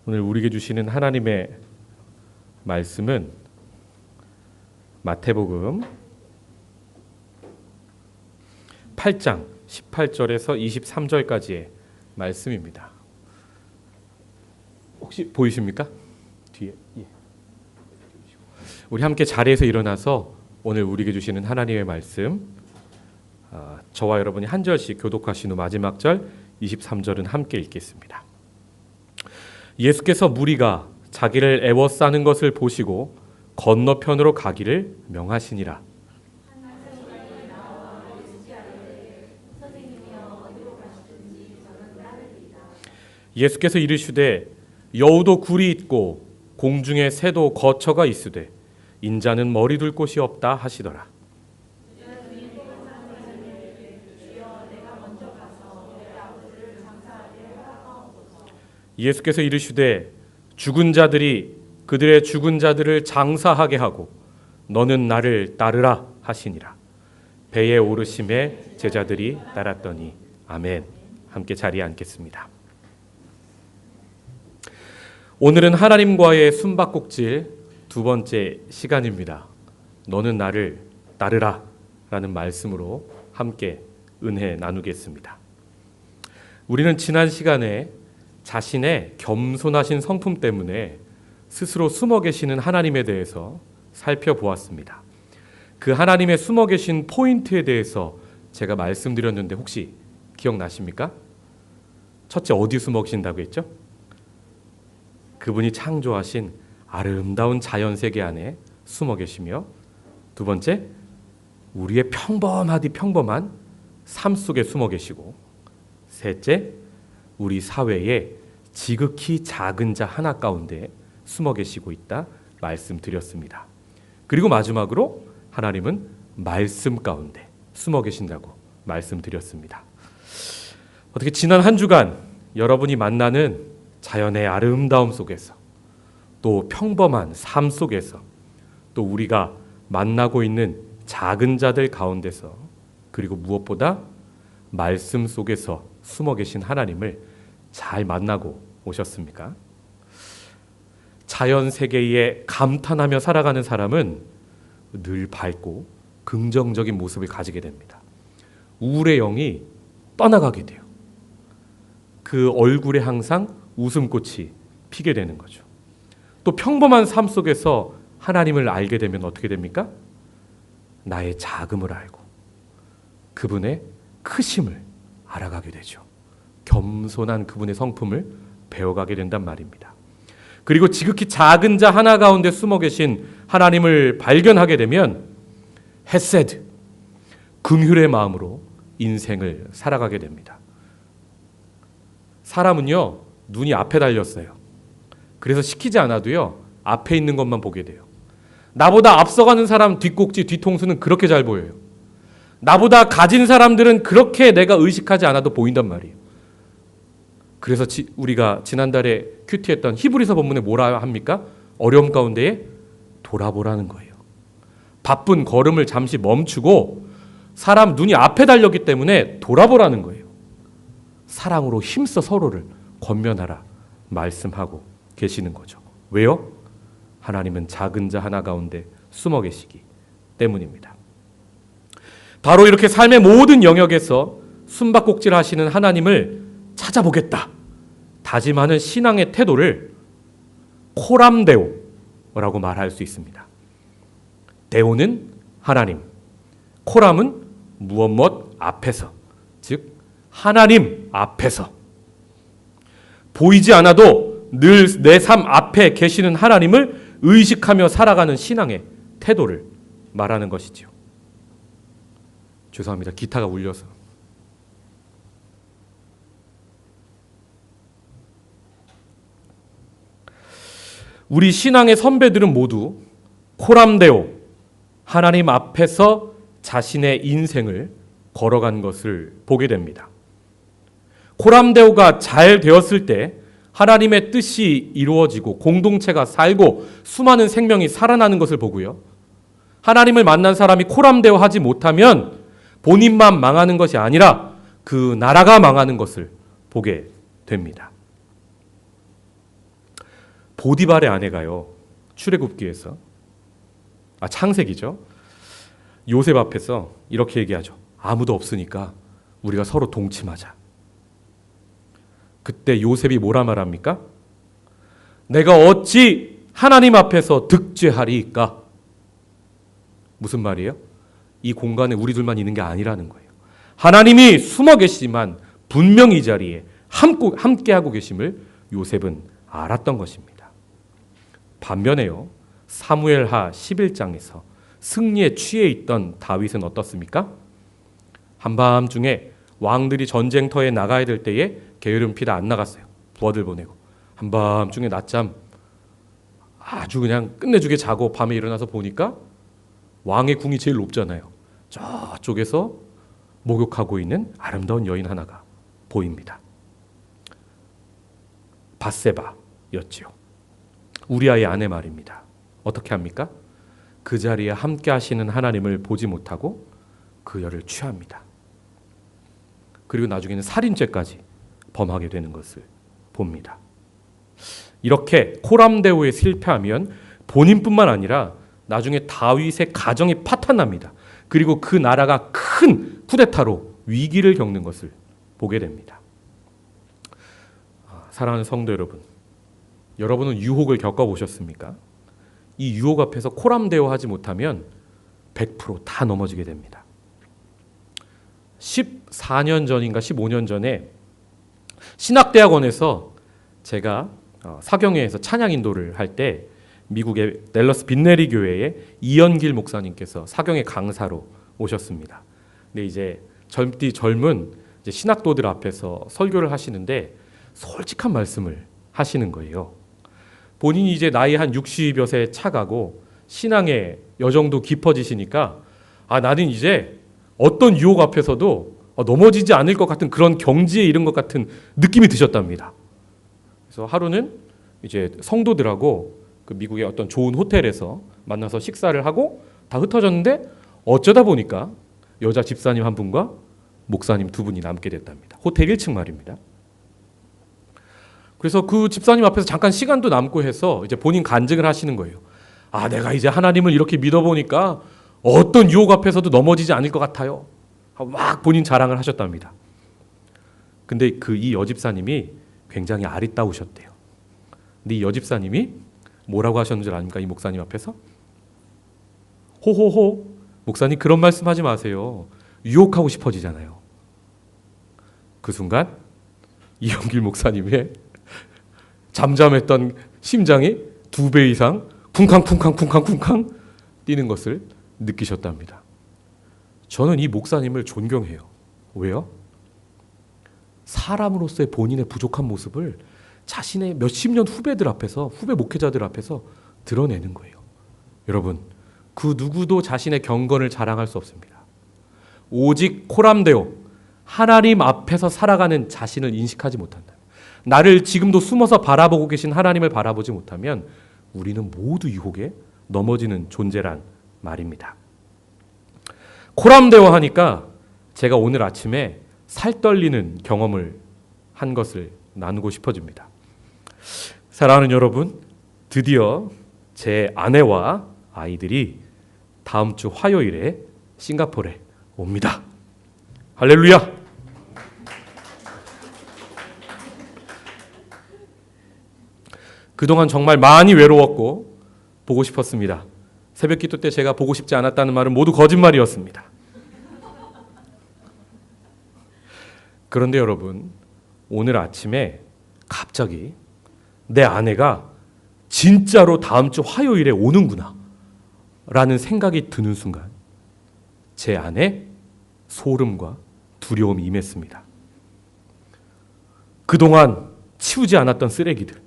오늘 우리에게 주시는 하나님의 말씀은 마태복음 8장 18절에서 23절까지의 말씀입니다. 혹시 보이십니까? 뒤에. 예. 우리 함께 자리에서 일어나서 오늘 우리에게 주시는 하나님의 말씀, 저와 여러분이 한 절씩 교독하신 후 마지막 절 23절은 함께 읽겠습니다. 예수께서 무리가 자기를 애워싸는 것을 보시고 건너편으로 가기를 명하시니라. 예수께서 이르시되 여우도 굴이 있고 공중에 새도 거처가 있으되 인자는 머리 둘 곳이 없다 하시더라. 예수께서 이르시되 죽은 자들이 그들의 죽은 자들을 장사하게 하고 너는 나를 따르라 하시니라. 배에 오르심에 제자들이 따랐더니 아멘. 함께 자리에 앉겠습니다. 오늘은 하나님과의 숨바꼭질 두 번째 시간입니다. 너는 나를 따르라 라는 말씀으로 함께 은혜 나누겠습니다. 우리는 지난 시간에 자신의 겸손하신 성품 때문에 스스로 숨어 계시는 하나님에 대해서 살펴보았습니다. 그 하나님의 숨어 계신 포인트에 대해서 제가 말씀드렸는데 혹시 기억나십니까? 첫째, 어디 숨어 계신다고 했죠? 그분이 창조하신 아름다운 자연 세계 안에 숨어 계시며, 두 번째, 우리의 평범하디 평범한 삶 속에 숨어 계시고, 셋째, 우리 사회에 지극히 작은 자 하나 가운데 숨어 계시고 있다 말씀드렸습니다. 그리고 마지막으로 하나님은 말씀 가운데 숨어 계신다고 말씀드렸습니다. 어떻게 지난 한 주간 여러분이 만나는 자연의 아름다움 속에서, 또 평범한 삶 속에서, 또 우리가 만나고 있는 작은 자들 가운데서, 그리고 무엇보다 말씀 속에서 숨어 계신 하나님을 잘 만나고 오셨습니까? 자연 세계에 감탄하며 살아가는 사람은 늘 밝고 긍정적인 모습을 가지게 됩니다. 우울의 영이 떠나가게 돼요. 그 얼굴에 항상 웃음꽃이 피게 되는 거죠. 또 평범한 삶 속에서 하나님을 알게 되면 어떻게 됩니까? 나의 작음을 알고 그분의 크심을 알아가게 되죠. 겸손한 그분의 성품을 배워가게 된단 말입니다. 그리고 지극히 작은 자 하나 가운데 숨어 계신 하나님을 발견하게 되면 헤세드, 긍휼의 마음으로 인생을 살아가게 됩니다. 사람은요, 눈이 앞에 달렸어요. 그래서 시키지 않아도요, 앞에 있는 것만 보게 돼요. 나보다 앞서가는 사람 뒷꼭지, 뒤통수는 그렇게 잘 보여요. 나보다 가진 사람들은 그렇게 내가 의식하지 않아도 보인단 말이에요. 그래서 우리가 지난달에 큐티했던 히브리서 본문에 뭐라 합니까? 어려움 가운데에 돌아보라는 거예요. 바쁜 걸음을 잠시 멈추고 사람 눈이 앞에 달렸기 때문에 돌아보라는 거예요. 사랑으로 힘써 서로를 권면하라 말씀하고 계시는 거죠. 왜요? 하나님은 작은 자 하나 가운데 숨어 계시기 때문입니다. 바로 이렇게 삶의 모든 영역에서 숨바꼭질 하시는 하나님을 찾아보겠다 다짐하는 신앙의 태도를 코람데오라고 말할 수 있습니다. 데오는 하나님, 코람은 무엇 앞에서, 즉 하나님 앞에서, 보이지 않아도 늘 내 삶 앞에 계시는 하나님을 의식하며 살아가는 신앙의 태도를 말하는 것이지요. 죄송합니다. 기타가 울려서. 우리 신앙의 선배들은 모두 코람데오, 하나님 앞에서 자신의 인생을 걸어간 것을 보게 됩니다. 코람데오가 잘 되었을 때 하나님의 뜻이 이루어지고 공동체가 살고 수많은 생명이 살아나는 것을 보고요. 하나님을 만난 사람이 코람데오 하지 못하면 본인만 망하는 것이 아니라 그 나라가 망하는 것을 보게 됩니다. 보디발의 아내가요, 출애굽기에서, 창세기죠, 요셉 앞에서 이렇게 얘기하죠. 아무도 없으니까 우리가 서로 동침하자. 그때 요셉이 뭐라 말합니까? 내가 어찌 하나님 앞에서 득죄하리이까? 무슨 말이에요? 이 공간에 우리 둘만 있는 게 아니라는 거예요. 하나님이 숨어 계시지만 분명히 이 자리에 함께하고 계심을 요셉은 알았던 것입니다. 반면에요, 사무엘하 11장에서 승리에 취해 있던 다윗은 어떻습니까? 한밤중에 왕들이 전쟁터에 나가야 될 때에 게으름 피다 안 나갔어요. 부하들 보내고 한밤중에 낮잠 아주 그냥 끝내주게 자고 밤에 일어나서 보니까 왕의 궁이 제일 높잖아요. 저쪽에서 목욕하고 있는 아름다운 여인 하나가 보입니다. 밧세바였지요. 우리아의 아내 말입니다. 어떻게 합니까? 그 자리에 함께 하시는 하나님을 보지 못하고 그 여를 취합니다. 그리고 나중에는 살인죄까지 범하게 되는 것을 봅니다. 이렇게 코람데오에 실패하면 본인뿐만 아니라 나중에 다윗의 가정이 파탄납니다. 그리고 그 나라가 큰 쿠데타로 위기를 겪는 것을 보게 됩니다. 사랑하는 성도 여러분, 여러분은 유혹을 겪어보셨습니까? 이 유혹 앞에서 코람데오 하지 못하면 100% 넘어지게 됩니다. 14년 전인가 15년 전에 신학대학원에서 제가 사경회에서 찬양 인도를 할 때 미국의 댈러스 빈네리 교회의 이연길 목사님께서 사경회 강사로 오셨습니다. 근데 이제 젊은 신학도들 앞에서 설교를 하시는데 솔직한 말씀을 하시는 거예요. 본인이 이제 나이 한 60여 세 차가고 신앙의 여정도 깊어지시니까 나는 이제 어떤 유혹 앞에서도 넘어지지 않을 것 같은 그런 경지에 이른 것 같은 느낌이 드셨답니다. 그래서 하루는 이제 성도들하고 그 미국의 어떤 좋은 호텔에서 만나서 식사를 하고 다 흩어졌는데 어쩌다 보니까 여자 집사님 한 분과 목사님 두 분이 남게 됐답니다. 호텔 1층 말입니다. 그래서 그 집사님 앞에서 잠깐 시간도 남고 해서 이제 본인 간증을 하시는 거예요. 내가 이제 하나님을 이렇게 믿어보니까 어떤 유혹 앞에서도 넘어지지 않을 것 같아요. 막 본인 자랑을 하셨답니다. 근데 이 여집사님이 굉장히 아리따우셨대요. 근데 이 여집사님이 뭐라고 하셨는지 아닙니까? 이 목사님 앞에서? 호호호, 목사님 그런 말씀하지 마세요. 유혹하고 싶어지잖아요. 그 순간 이영길 목사님의 잠잠했던 심장이 2배 이상 쿵쾅쿵쾅쿵쾅쿵쾅 뛰는 것을 느끼셨답니다. 저는 이 목사님을 존경해요. 왜요? 사람으로서의 본인의 부족한 모습을 자신의 몇십 년 후배들 앞에서, 후배 목회자들 앞에서 드러내는 거예요. 여러분, 그 누구도 자신의 경건을 자랑할 수 없습니다. 오직 코람데오, 하나님 앞에서 살아가는 자신을 인식하지 못한다. 나를 지금도 숨어서 바라보고 계신 하나님을 바라보지 못하면 우리는 모두 유혹에 넘어지는 존재란 말입니다. 코람데오 하니까 제가 오늘 아침에 살 떨리는 경험을 한 것을 나누고 싶어집니다. 사랑하는 여러분, 드디어 제 아내와 아이들이 다음 주 화요일에 싱가포르에 옵니다. 할렐루야! 그동안 정말 많이 외로웠고 보고 싶었습니다. 새벽 기도 때 제가 보고 싶지 않았다는 말은 모두 거짓말이었습니다. 그런데 여러분, 오늘 아침에 갑자기 내 아내가 진짜로 다음 주 화요일에 오는구나 라는 생각이 드는 순간 제 안에 소름과 두려움이 임했습니다. 그동안 치우지 않았던 쓰레기들,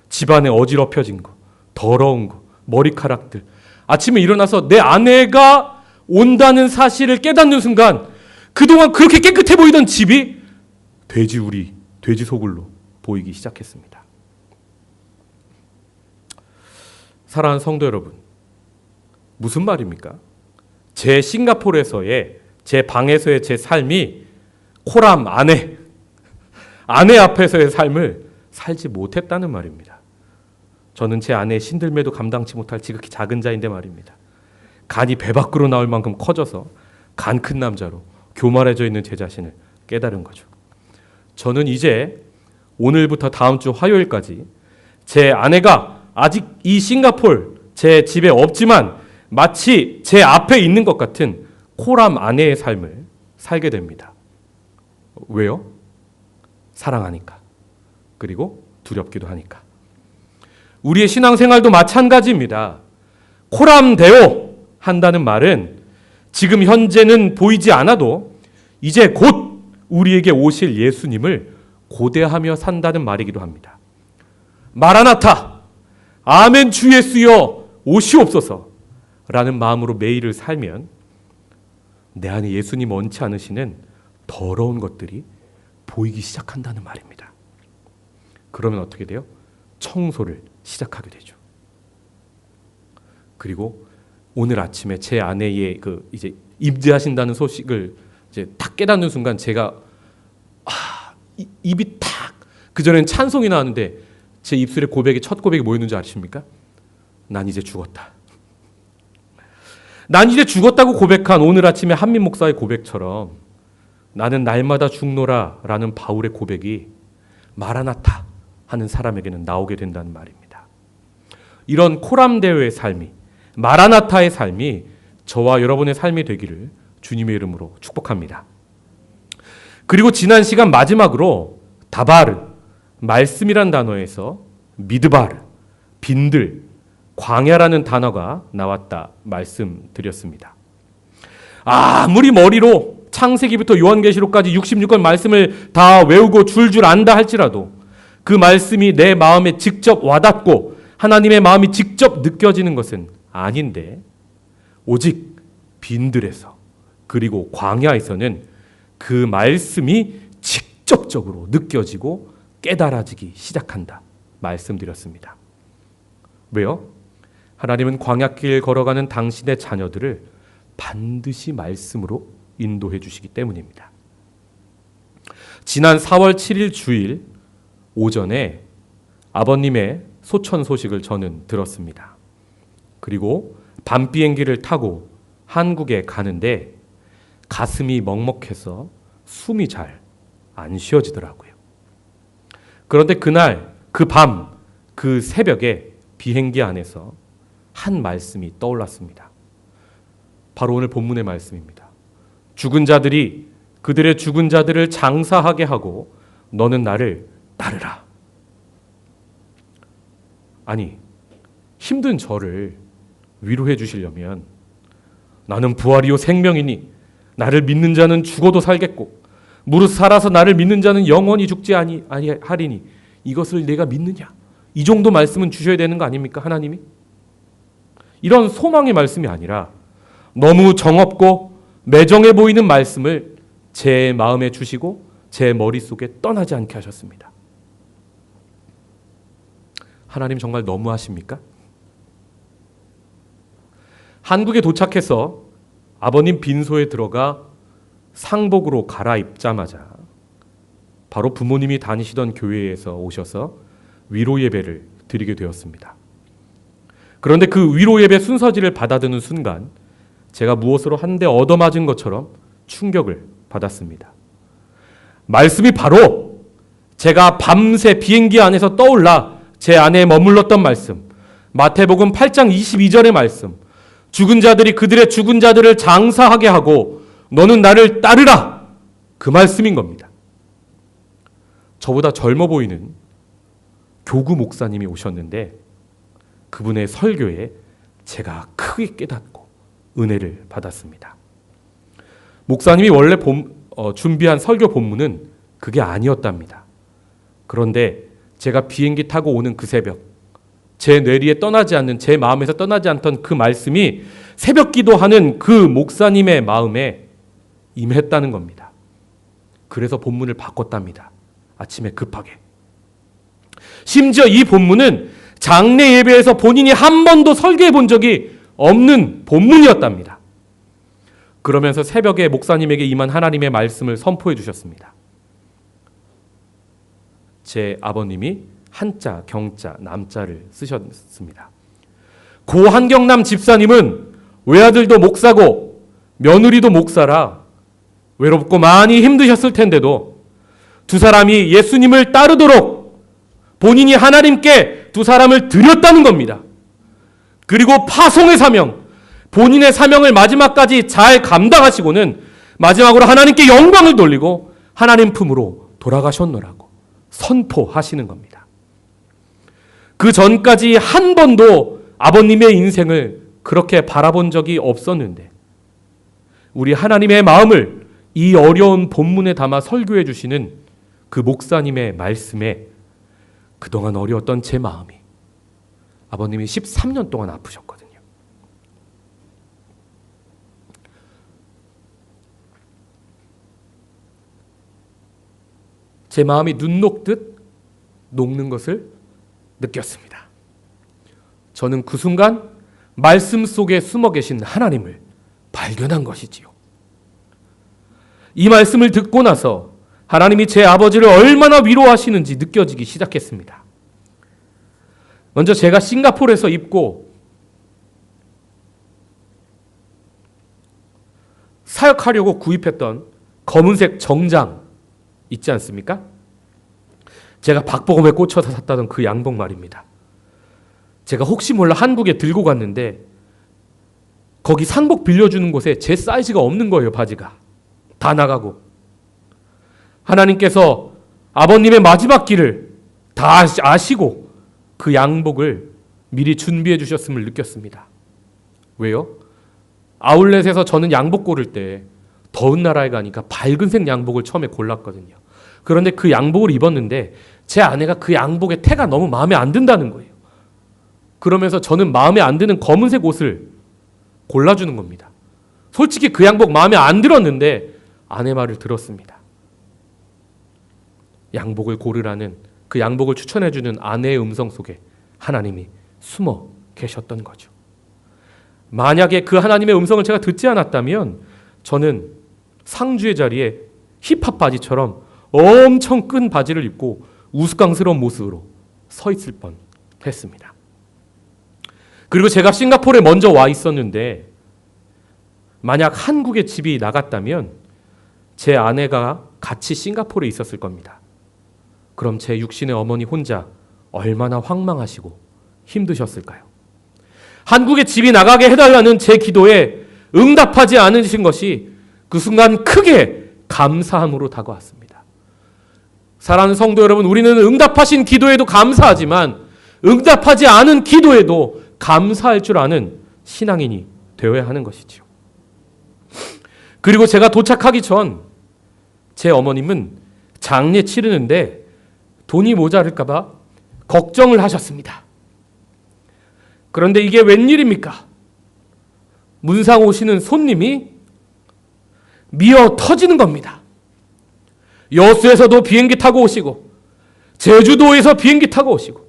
집안에 어지럽혀진 거, 더러운 거, 머리카락들, 아침에 일어나서 내 아내가 온다는 사실을 깨닫는 순간 그동안 그렇게 깨끗해 보이던 집이 돼지우리, 돼지 소굴로 보이기 시작했습니다. 사랑하는 성도 여러분, 무슨 말입니까? 제 싱가포르에서의 제 방에서의 제 삶이 코람 아내 앞에서의 삶을 살지 못했다는 말입니다. 저는 제 아내의 신들매도 감당치 못할 지극히 작은 자인데 말입니다. 간이 배 밖으로 나올 만큼 커져서 간 큰 남자로 교만해져 있는 제 자신을 깨달은 거죠. 저는 이제 오늘부터 다음 주 화요일까지 제 아내가 아직 이 싱가폴 제 집에 없지만 마치 제 앞에 있는 것 같은 코람 아내의 삶을 살게 됩니다. 왜요? 사랑하니까. 그리고 두렵기도 하니까. 우리의 신앙생활도 마찬가지입니다. 코람데오 한다는 말은 지금 현재는 보이지 않아도 이제 곧 우리에게 오실 예수님을 고대하며 산다는 말이기도 합니다. 마라나타, 아멘 주 예수여 오시옵소서 라는 마음으로 매일을 살면 내 안에 예수님 원치 않으시는 더러운 것들이 보이기 시작한다는 말입니다. 그러면 어떻게 돼요? 청소를 시작하게 되죠. 그리고 오늘 아침에 제 아내의 이제 임재하신다는 소식을 이제 딱 깨닫는 순간 제가 입이 탁, 그전엔 찬송이 나왔는데 제 입술에 첫 고백이 뭐였는지 아십니까? 난 이제 죽었다. 난 이제 죽었다고 고백한 오늘 아침에 한민 목사의 고백처럼 나는 날마다 죽노라 라는 바울의 고백이 마라나타 하는 사람에게는 나오게 된다는 말입니다. 이런 코람데오의 삶이, 마라나타의 삶이 저와 여러분의 삶이 되기를 주님의 이름으로 축복합니다. 그리고 지난 시간 마지막으로 다바르, 말씀이란 단어에서 미드바르, 빈들, 광야라는 단어가 나왔다 말씀드렸습니다. 아무리 머리로 창세기부터 요한계시록까지 66권 말씀을 다 외우고 줄줄 안다 할지라도 그 말씀이 내 마음에 직접 와닿고 하나님의 마음이 직접 느껴지는 것은 아닌데 오직 빈들에서 그리고 광야에서는 그 말씀이 직접적으로 느껴지고 깨달아지기 시작한다 말씀드렸습니다. 왜요? 하나님은 광야길 걸어가는 당신의 자녀들을 반드시 말씀으로 인도해 주시기 때문입니다. 지난 4월 7일 주일 오전에 아버님의 소천 소식을 저는 들었습니다. 그리고 밤 비행기를 타고 한국에 가는데 가슴이 먹먹해서 숨이 잘 안 쉬어지더라고요. 그런데 그날 그 밤, 그 새벽에 비행기 안에서 한 말씀이 떠올랐습니다. 바로 오늘 본문의 말씀입니다. 죽은 자들이 그들의 죽은 자들을 장사하게 하고 너는 나를 따르라. 아니, 힘든 저를 위로해 주시려면 나는 부활이요 생명이니 나를 믿는 자는 죽어도 살겠고 무릇 살아서 나를 믿는 자는 영원히 죽지 아니하리니 이것을 내가 믿느냐? 이 정도 말씀은 주셔야 되는 거 아닙니까? 하나님이? 이런 소망의 말씀이 아니라 너무 정없고 매정해 보이는 말씀을 제 마음에 주시고 제 머릿속에 떠나지 않게 하셨습니다. 하나님 정말 너무하십니까? 한국에 도착해서 아버님 빈소에 들어가 상복으로 갈아입자마자 바로 부모님이 다니시던 교회에서 오셔서 위로 예배를 드리게 되었습니다. 그런데 그 위로 예배 순서지를 받아드는 순간 제가 무엇으로 한 대 얻어맞은 것처럼 충격을 받았습니다. 말씀이 바로 제가 밤새 비행기 안에서 떠올라 제 안에 머물렀던 말씀, 마태복음 8장 22절의 말씀, 죽은 자들이 그들의 죽은 자들을 장사하게 하고 너는 나를 따르라, 그 말씀인 겁니다. 저보다 젊어 보이는 교구 목사님이 오셨는데 그분의 설교에 제가 크게 깨닫고 은혜를 받았습니다. 목사님이 원래 준비한 설교 본문은 그게 아니었답니다. 그런데 제가 비행기 타고 오는 그 새벽, 제 뇌리에 떠나지 않는, 제 마음에서 떠나지 않던 그 말씀이 새벽 기도하는 그 목사님의 마음에 임했다는 겁니다. 그래서 본문을 바꿨답니다. 아침에 급하게. 심지어 이 본문은 장례 예배에서 본인이 한 번도 설교해 본 적이 없는 본문이었답니다. 그러면서 새벽에 목사님에게 임한 하나님의 말씀을 선포해 주셨습니다. 제 아버님이 한자, 경자, 남자를 쓰셨습니다. 고 한경남 집사님은 외아들도 목사고 며느리도 목사라 외롭고 많이 힘드셨을 텐데도 두 사람이 예수님을 따르도록 본인이 하나님께 두 사람을 드렸다는 겁니다. 그리고 파송의 사명, 본인의 사명을 마지막까지 잘 감당하시고는 마지막으로 하나님께 영광을 돌리고 하나님 품으로 돌아가셨노라고 선포하시는 겁니다. 그 전까지 한 번도 아버님의 인생을 그렇게 바라본 적이 없었는데 우리 하나님의 마음을 이 어려운 본문에 담아 설교해 주시는 그 목사님의 말씀에 그동안 어려웠던 제 마음이 아버님이 13년 동안 아프셨거든요. 제 마음이 눈 녹듯 녹는 것을 느꼈습니다. 저는 그 순간 말씀 속에 숨어 계신 하나님을 발견한 것이지요. 이 말씀을 듣고 나서 하나님이 제 아버지를 얼마나 위로하시는지 느껴지기 시작했습니다. 먼저 제가 싱가포르에서 입고 사역하려고 구입했던 검은색 정장 있지 않습니까? 제가 박보검에 꽂혀서 샀다던 그 양복 말입니다. 제가 혹시 몰라 한국에 들고 갔는데 거기 상복 빌려주는 곳에 제 사이즈가 없는 거예요. 바지가 다 나가고. 하나님께서 아버님의 마지막 길을 다 아시고 그 양복을 미리 준비해 주셨음을 느꼈습니다. 왜요? 아울렛에서 저는 양복 고를 때 더운 나라에 가니까 밝은색 양복을 처음에 골랐거든요. 그런데 그 양복을 입었는데 제 아내가 그 양복의 태가 너무 마음에 안 든다는 거예요. 그러면서 저는 마음에 안 드는 검은색 옷을 골라주는 겁니다. 솔직히 그 양복 마음에 안 들었는데 아내 말을 들었습니다. 양복을 고르라는 그 양복을 추천해주는 아내의 음성 속에 하나님이 숨어 계셨던 거죠. 만약에 그 하나님의 음성을 제가 듣지 않았다면 저는 상주의 자리에 힙합 바지처럼 엄청 끈 바지를 입고 우스꽝스러운 모습으로 서 있을 뻔했습니다. 그리고 제가 싱가포르에 먼저 와 있었는데 만약 한국에 집이 나갔다면 제 아내가 같이 싱가포르에 있었을 겁니다. 그럼 제 육신의 어머니 혼자 얼마나 황망하시고 힘드셨을까요? 한국에 집이 나가게 해달라는 제 기도에 응답하지 않으신 것이 그 순간 크게 감사함으로 다가왔습니다. 사랑하는 성도 여러분, 우리는 응답하신 기도에도 감사하지만 응답하지 않은 기도에도 감사할 줄 아는 신앙인이 되어야 하는 것이죠. 그리고 제가 도착하기 전 제 어머님은 장례 치르는데 돈이 모자랄까 봐 걱정을 하셨습니다. 그런데 이게 웬일입니까? 문상 오시는 손님이 미어 터지는 겁니다. 여수에서도 비행기 타고 오시고 제주도에서 비행기 타고 오시고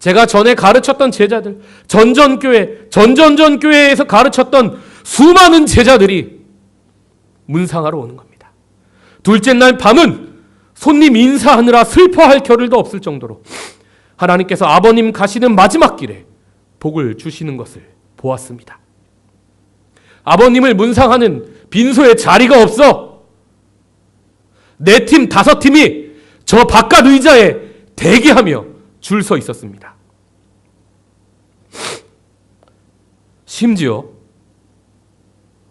제가 전에 가르쳤던 제자들, 전전교회에서 가르쳤던 수많은 제자들이 문상하러 오는 겁니다. 둘째 날 밤은 손님 인사하느라 슬퍼할 겨를도 없을 정도로 하나님께서 아버님 가시는 마지막 길에 복을 주시는 것을 보았습니다. 아버님을 문상하는 빈소에 자리가 없어 네 팀, 5팀이 저 바깥 의자에 대기하며 줄 서 있었습니다. 심지어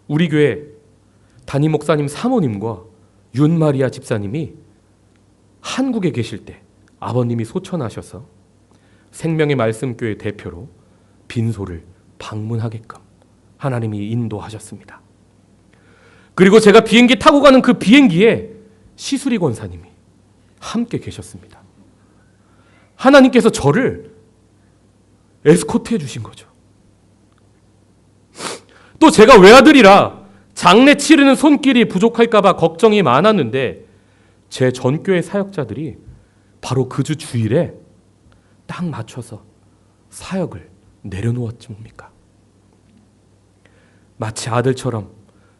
우리 교회 담임 목사님 사모님과 윤마리아 집사님이 한국에 계실 때 아버님이 소천하셔서 생명의 말씀교회 대표로 빈소를 방문하게끔 하나님이 인도하셨습니다. 그리고 제가 비행기 타고 가는 그 비행기에 시수리 권사님이 함께 계셨습니다. 하나님께서 저를 에스코트해 주신 거죠. 또 제가 외아들이라 장례 치르는 손길이 부족할까 봐 걱정이 많았는데 제 전교회 사역자들이 바로 그 주 주일에 딱 맞춰서 사역을 내려놓았지 뭡니까? 마치 아들처럼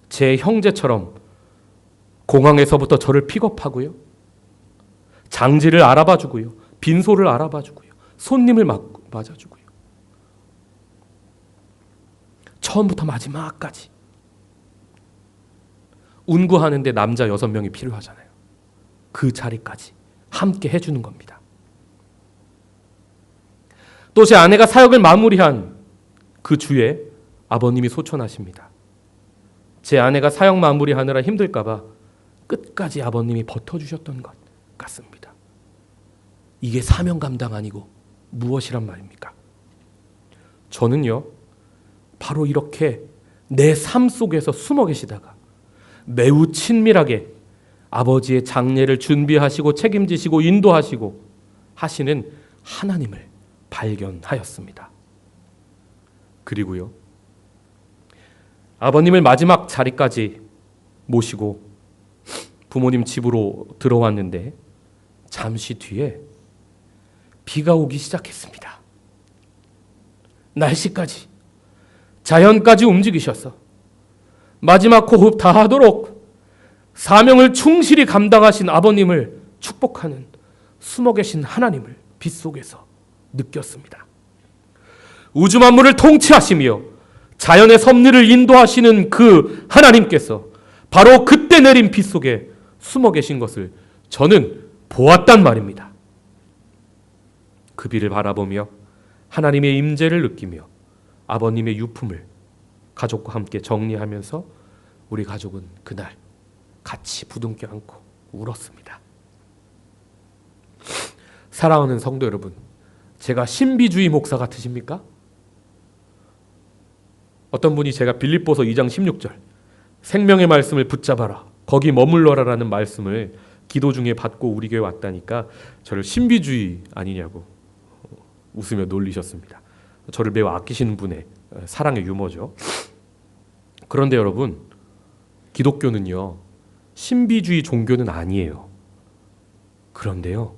제 형제처럼 공항에서부터 저를 픽업하고요. 장지를 알아봐주고요. 빈소를 알아봐주고요. 손님을 맞아주고요. 처음부터 마지막까지. 운구하는데 남자 6명이 필요하잖아요. 그 자리까지 함께 해주는 겁니다. 또 제 아내가 사역을 마무리한 그 주에 아버님이 소천하십니다. 제 아내가 사역 마무리하느라 힘들까 봐 끝까지 아버님이 버텨주셨던 것 같습니다. 이게 사명 감당 아니고 무엇이란 말입니까? 저는요, 바로 이렇게 내 삶 속에서 숨어 계시다가 매우 친밀하게 아버지의 장례를 준비하시고 책임지시고 인도하시고 하시는 하나님을 발견하였습니다. 그리고요, 아버님을 마지막 자리까지 모시고 부모님 집으로 들어왔는데 잠시 뒤에 비가 오기 시작했습니다. 날씨까지, 자연까지 움직이셔서 마지막 호흡 다하도록 사명을 충실히 감당하신 아버님을 축복하는 숨어 계신 하나님을 빛 속에서 느꼈습니다. 우주 만물을 통치하시며 자연의 섭리를 인도하시는 그 하나님께서 바로 그때 내린 빛 속에 숨어 계신 것을 저는 보았단 말입니다. 그 비를 바라보며 하나님의 임재를 느끼며 아버님의 유품을 가족과 함께 정리하면서 우리 가족은 그날 같이 부둥켜 안고 울었습니다. 사랑하는 성도 여러분, 제가 신비주의 목사 같으십니까? 어떤 분이 제가 빌립보서 2장 16절 생명의 말씀을 붙잡아라, 거기 머물러라라는 말씀을 기도 중에 받고 우리 교회 왔다니까 저를 신비주의 아니냐고 웃으며 놀리셨습니다. 저를 매우 아끼시는 분의 사랑의 유머죠. 그런데 여러분, 기독교는요, 신비주의 종교는 아니에요. 그런데요,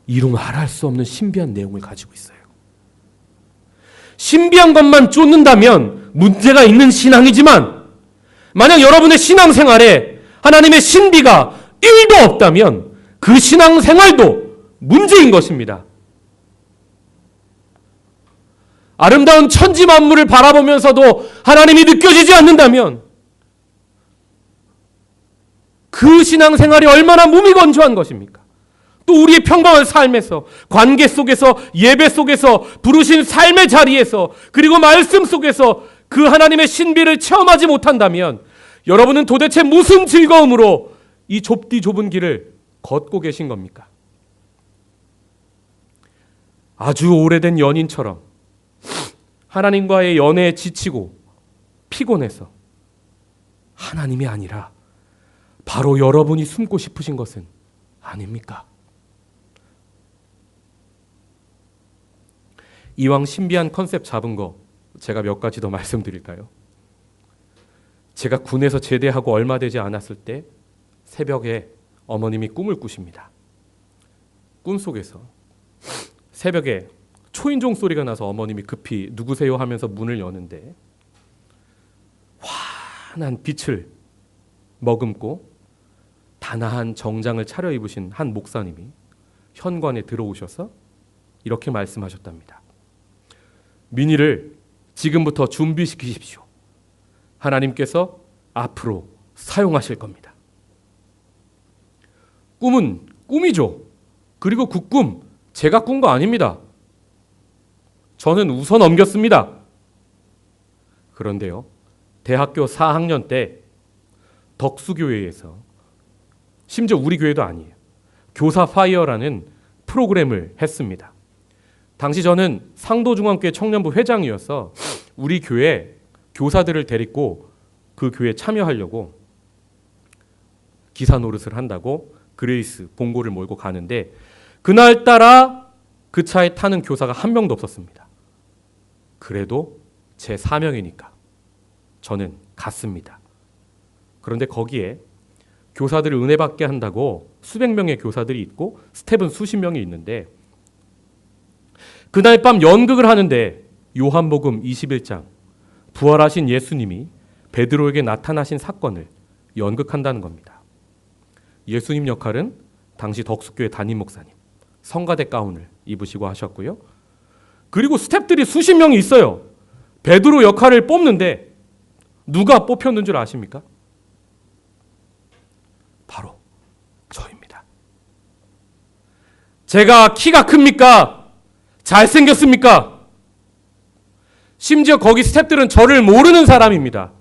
이루 말할 수 없는 신비한 내용을 가지고 있어요. 신비한 것만 쫓는다면 문제가 있는 신앙이지만 만약 여러분의 신앙생활에 하나님의 신비가 1도 없다면 그 신앙생활도 문제인 것입니다. 아름다운 천지 만물을 바라보면서도 하나님이 느껴지지 않는다면 그 신앙생활이 얼마나 무미건조한 것입니까? 또 우리의 평범한 삶에서, 관계 속에서, 예배 속에서, 부르신 삶의 자리에서, 그리고 말씀 속에서 그 하나님의 신비를 체험하지 못한다면 여러분은 도대체 무슨 즐거움으로 이 좁디 좁은 길을 걷고 계신 겁니까? 아주 오래된 연인처럼 하나님과의 연애에 지치고 피곤해서 하나님이 아니라 바로 여러분이 숨고 싶으신 것은 아닙니까? 이왕 신비한 컨셉 잡은 거 제가 몇 가지 더 말씀드릴까요? 제가 군에서 제대하고 얼마 되지 않았을 때 새벽에 어머님이 꿈을 꾸십니다. 꿈속에서 새벽에 초인종 소리가 나서 어머님이 급히 누구세요 하면서 문을 여는데 환한 빛을 머금고 단아한 정장을 차려입으신 한 목사님이 현관에 들어오셔서 이렇게 말씀하셨답니다. 민희를 지금부터 준비시키십시오. 하나님께서 앞으로 사용하실 겁니다. 꿈은 꿈이죠. 그리고 그 꿈 제가 꾼 거 아닙니다. 저는 웃어 넘겼습니다. 그런데요, 대학교 4학년 때 덕수교회에서, 심지어 우리 교회도 아니에요, 교사 파이어라는 프로그램을 했습니다. 당시 저는 상도중앙교회 청년부 회장이어서 우리 교회 교사들을 데리고 그 교회에 참여하려고 기사 노릇을 한다고 그레이스 봉고를 몰고 가는데 그날따라 그 차에 타는 교사가 한 명도 없었습니다. 그래도 제 사명이니까 저는 갔습니다. 그런데 거기에 교사들을 은혜 받게 한다고 수백 명의 교사들이 있고 스텝은 수십 명이 있는데 그날 밤 연극을 하는데 요한복음 21장 부활하신 예수님이 베드로에게 나타나신 사건을 연극한다는 겁니다. 예수님 역할은 당시 덕수교회 담임 목사님 성가대 가운을 입으시고 하셨고요. 그리고 스태프들이 수십 명이 있어요. 베드로 역할을 뽑는데 누가 뽑혔는 줄 아십니까? 바로 저입니다. 제가 키가 큽니까? 잘생겼습니까? 심지어 거기 스태프들은 저를 모르는 사람입니다.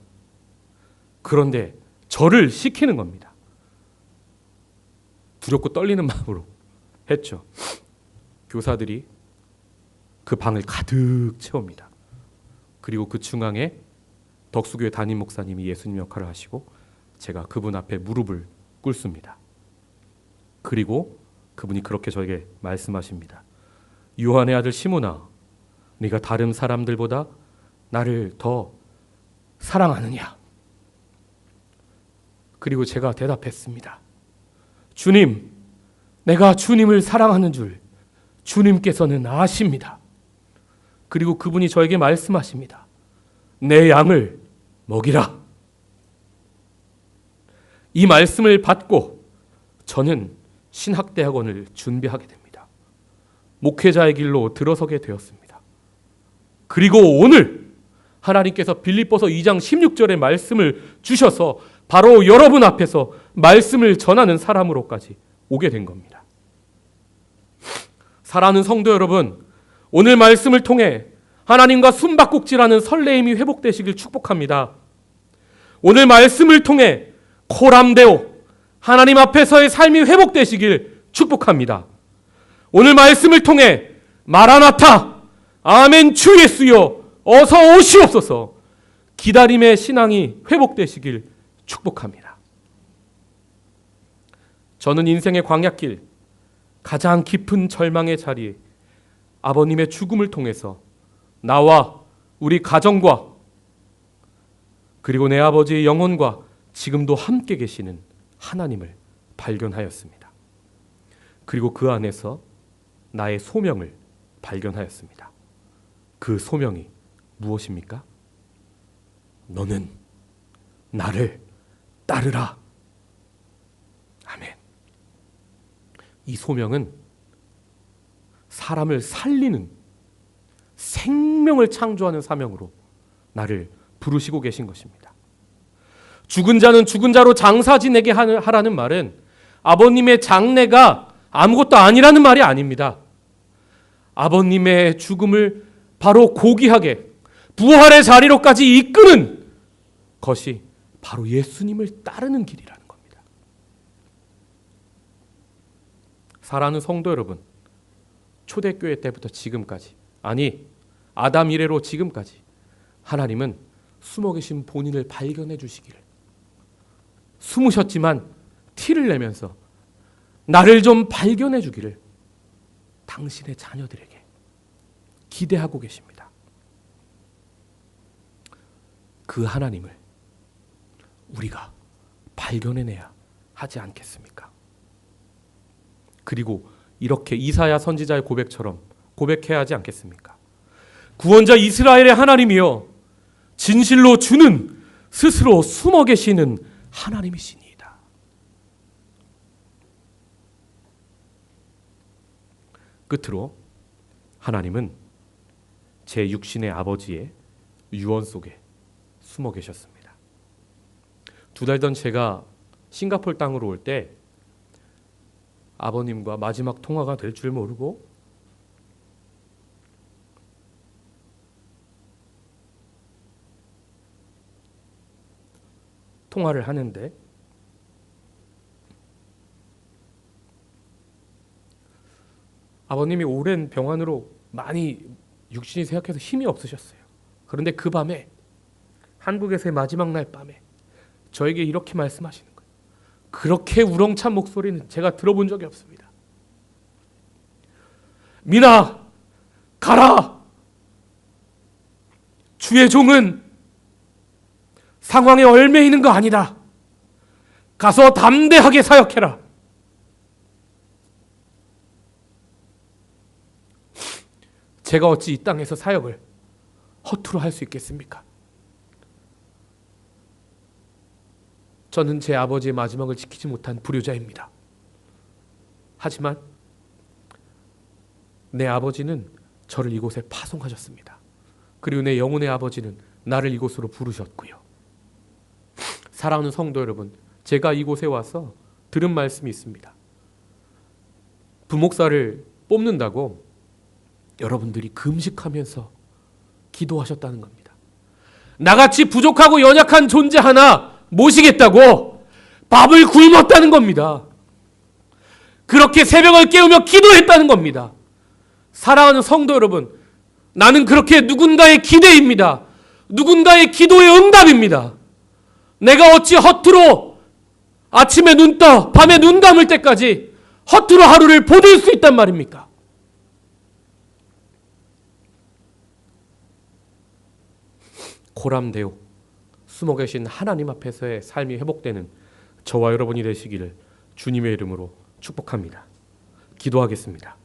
그런데 저를 시키는 겁니다. 두렵고 떨리는 마음으로 했죠. 교사들이 그 방을 가득 채웁니다. 그리고 그 중앙에 덕수교회 담임 목사님이 예수님 역할을 하시고 제가 그분 앞에 무릎을 꿇습니다. 그리고 그분이 그렇게 저에게 말씀하십니다. 요한의 아들 시몬아, 네가 다른 사람들보다 나를 더 사랑하느냐? 그리고 제가 대답했습니다. 주님, 내가 주님을 사랑하는 줄 주님께서는 아십니다. 그리고 그분이 저에게 말씀하십니다. 내 양을 먹이라. 이 말씀을 받고 저는 신학대학원을 준비하게 됩니다. 목회자의 길로 들어서게 되었습니다. 그리고 오늘 하나님께서 빌립보서 2장 16절의 말씀을 주셔서 바로 여러분 앞에서 말씀을 전하는 사람으로까지 오게 된 겁니다. 사랑하는 성도 여러분, 오늘 말씀을 통해 하나님과 숨바꼭질하는 설레임이 회복되시길 축복합니다. 오늘 말씀을 통해 코람데오 하나님 앞에서의 삶이 회복되시길 축복합니다. 오늘 말씀을 통해 마라나타 아멘 주 예수여 어서 오시옵소서 기다림의 신앙이 회복되시길 축복합니다. 저는 인생의 광야길 가장 깊은 절망의 자리에 아버님의 죽음을 통해서 나와 우리 가정과 그리고 내 아버지의 영혼과 지금도 함께 계시는 하나님을 발견하였습니다. 그리고 그 안에서 나의 소명을 발견하였습니다. 그 소명이 무엇입니까? 너는 나를 따르라. 아멘. 이 소명은 사람을 살리는 생명을 창조하는 사명으로 나를 부르시고 계신 것입니다. 죽은 자는 죽은 자로 장사 지내게 하라는 말은 아버님의 장래가 아무것도 아니라는 말이 아닙니다. 아버님의 죽음을 바로 고귀하게 부활의 자리로까지 이끄는 것이 바로 예수님을 따르는 길이라는 겁니다. 사랑하는 성도 여러분, 초대교회 때부터 지금까지, 아니 아담 이래로 지금까지 하나님은 숨어 계신 본인을 발견해 주시기를, 숨으셨지만 티를 내면서 나를 좀 발견해 주기를 당신의 자녀들에게 기대하고 계십니다. 그 하나님을 우리가 발견해내야 하지 않겠습니까? 그리고 이렇게 이사야 선지자의 고백처럼 고백해야 하지 않겠습니까? 구원자 이스라엘의 하나님이여 진실로 주는 스스로 숨어 계시는 하나님이시니이다. 끝으로 하나님은 제 육신의 아버지의 유언 속에 숨어 계셨습니다. 2달 전 제가 싱가포르 땅으로 올 때 아버님과 마지막 통화가 될 줄 모르고 통화를 하는데 아버님이 오랜 병환으로 많이 육신이 쇠약해서 힘이 없으셨어요. 그런데 그 밤에, 한국에서의 마지막 날 밤에 저에게 이렇게 말씀하시는 거예요. 그렇게 우렁찬 목소리는 제가 들어본 적이 없습니다. 민아, 가라. 주의 종은 상황에 얽매이는 거 아니다. 가서 담대하게 사역해라. 제가 어찌 이 땅에서 사역을 허투루 할 수 있겠습니까? 저는 제 아버지의 마지막을 지키지 못한 불효자입니다. 하지만 내 아버지는 저를 이곳에 파송하셨습니다. 그리고 내 영혼의 아버지는 나를 이곳으로 부르셨고요. 사랑하는 성도 여러분, 제가 이곳에 와서 들은 말씀이 있습니다. 부목사를 뽑는다고 여러분들이 금식하면서 기도하셨다는 겁니다. 나같이 부족하고 연약한 존재 하나 모시겠다고 밥을 굶었다는 겁니다. 그렇게 새벽을 깨우며 기도했다는 겁니다. 사랑하는 성도 여러분, 나는 그렇게 누군가의 기대입니다. 누군가의 기도의 응답입니다. 내가 어찌 허투루 아침에 눈 떠 밤에 눈 감을 때까지 허투루 하루를 보낼 수 있단 말입니까? 고람대옥 숨어 계신 하나님 앞에서의 삶이 회복되는 저와 여러분이 되시기를 주님의 이름으로 축복합니다. 기도하겠습니다.